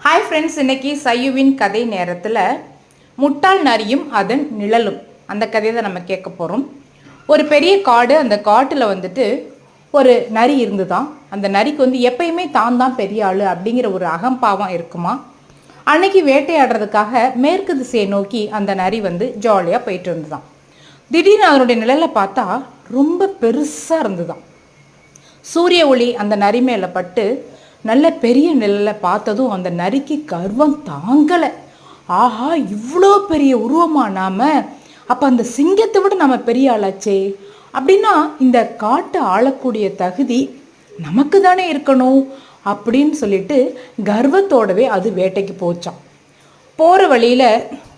Hi friends, இன்னைக்கு சையுவின் கதை நேரத்தில் முட்டாள் நரியும் அதன் நிழலும் அந்த கதையை தான் நம்ம கேட்க போகிறோம். ஒரு பெரிய காடு, அந்த காட்டில் ஒரு நரி இருந்துதான். அந்த நரிக்கு எப்பயுமே தான் பெரிய ஆள் அப்படிங்கிற ஒரு அகம்பாவம் இருக்குமா. அன்னைக்கு வேட்டையாடுறதுக்காக மேற்கு திசையை நோக்கி அந்த நரி ஜாலியாக போயிட்டு இருந்துதான். திடீர்னு அதனுடைய நிழலை பார்த்தா ரொம்ப பெருசாக இருந்துதான். சூரிய ஒளி அந்த நரி மேலே பட்டு நல்ல பெரிய நிழலை பார்த்ததும் அந்த நரிக்கு கர்வம் தாங்கலை. ஆஹா, இவ்வளோ பெரிய உருவமா நாம, அப்போ அந்த சிங்கத்தை விட நம்ம பெரிய ஆளாச்சே, அப்படின்னா இந்த காட்டை ஆளக்கூடிய தகுதி நமக்கு தானே இருக்கணும் அப்படின்னு சொல்லிட்டு கர்வத்தோடவே அது வேட்டைக்கு போச்சான். போகிற வழியில்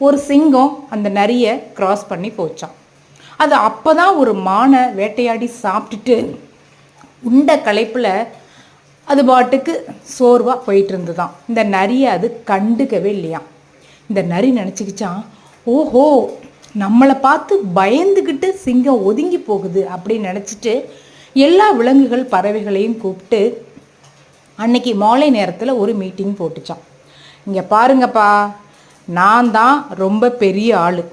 ஒரு சிங்கம் அந்த நரியை கிராஸ் பண்ணி போச்சான். அது அப்போ தான் ஒரு மானை வேட்டையாடி சாப்பிட்டுட்டு உண்ட களைப்பில் அது பாட்டுக்கு சோர்வாக போயிட்டு இருந்துதான். இந்த நரியை அது கண்டுக்கவே இல்லையா. இந்த நரி நினச்சிக்கிச்சான், ஓஹோ, நம்மளை பார்த்து பயந்துக்கிட்டு சிங்கம் ஒதுங்கி போகுது அப்படின்னு நினச்சிட்டு எல்லா விலங்குகள் பறவைகளையும் கூப்பிட்டு அன்னைக்கு மாலை நேரத்தில் ஒரு மீட்டிங் போட்டுச்சான். இங்கே பாருங்கப்பா, நான் தான் ரொம்ப பெரிய ஆள்,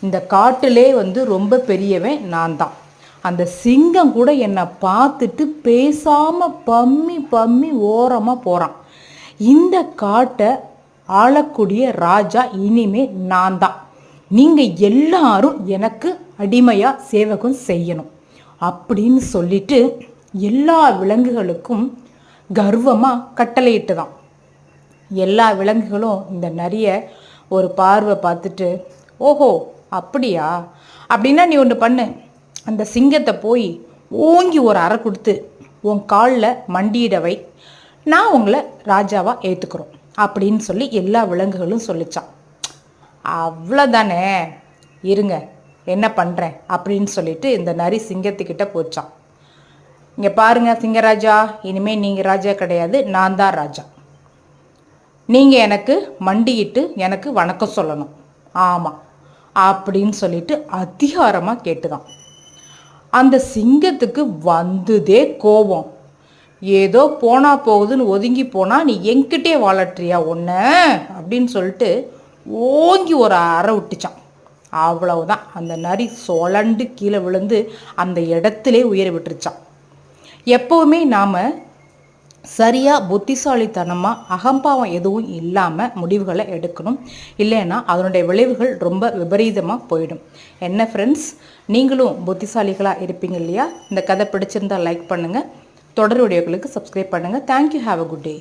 இந்த காட்டிலே ரொம்ப பெரியவன் நான் தான். அந்த சிங்கம் கூட என்னை பார்த்துட்டு பேசாமல் பம்மி ஓரமாக போகிறான். இந்த காட்டை ஆளக்கூடிய ராஜா இனிமே நான் தான். நீங்கள் எல்லாரும் எனக்கு அடிமையாக சேவகம் செய்யணும் அப்படின்னு சொல்லிட்டு எல்லா விலங்குகளுக்கும் கர்வமாக கட்டளையிட்டுதான். எல்லா விலங்குகளும் இந்த நரியை ஒரு பார்வை பார்த்துட்டு, ஓஹோ அப்படியா, அப்படின்னா நீ ஒன்று பண்ணு, அந்த சிங்கத்தை போய் ஓங்கி ஒரு அறை கொடுத்து உன் காலில் மண்டியிடவை, நான் உங்களை ராஜாவாக ஏற்றுக்கிறோம் அப்படின்னு சொல்லி எல்லா விலங்குகளும் சொல்லிச்சான். அவ்வளோதானே, இருங்க என்ன பண்ணுறேன் அப்படின்னு சொல்லிட்டு இந்த நரி சிங்கத்துக்கிட்ட போச்சான். இங்கே பாருங்க சிங்கராஜா, இனிமேல் நீங்கள் ராஜா கிடையாது, நான் தான் ராஜா. நீங்கள் எனக்கு மண்டியிட்டு எனக்கு வணக்கம் சொல்லணும். ஆமாம் அப்படின்னு சொல்லிட்டு அதிகாரமாக கேட்டுதான். அந்த சிங்கத்துக்கு வந்ததே கோபம். ஏதோ போனா போகுதுன்னு ஒதுங்கி போனால் நீ என்கிட்டே வாழற்றியா ஒன்று அப்படின்னு சொல்லிட்டு ஓங்கி ஒரு அறை விட்டுச்சான். அவ்வளவுதான், அந்த நரி சொலண்டு கீழே விழுந்து அந்த இடத்திலே உயர விட்டுருச்சான். எப்போவுமே நாம் சரியாக புத்திசாலித்தனமாக அகம்பாவம் எதுவும் இல்லாமல் முடிவுகளை எடுக்கணும். இல்லைன்னா அதனுடைய விளைவுகள் ரொம்ப விபரீதமாக போயிடும். என்ன ஃப்ரெண்ட்ஸ், நீங்களும் புத்திசாலிகளாக இருப்பீங்க இல்லையா? இந்த கதை பிடிச்சிருந்தால் லைக் பண்ணுங்கள், தொடர் வீடியோக்களுக்கு சப்ஸ்கிரைப் பண்ணுங்கள். Thank you, have a good day.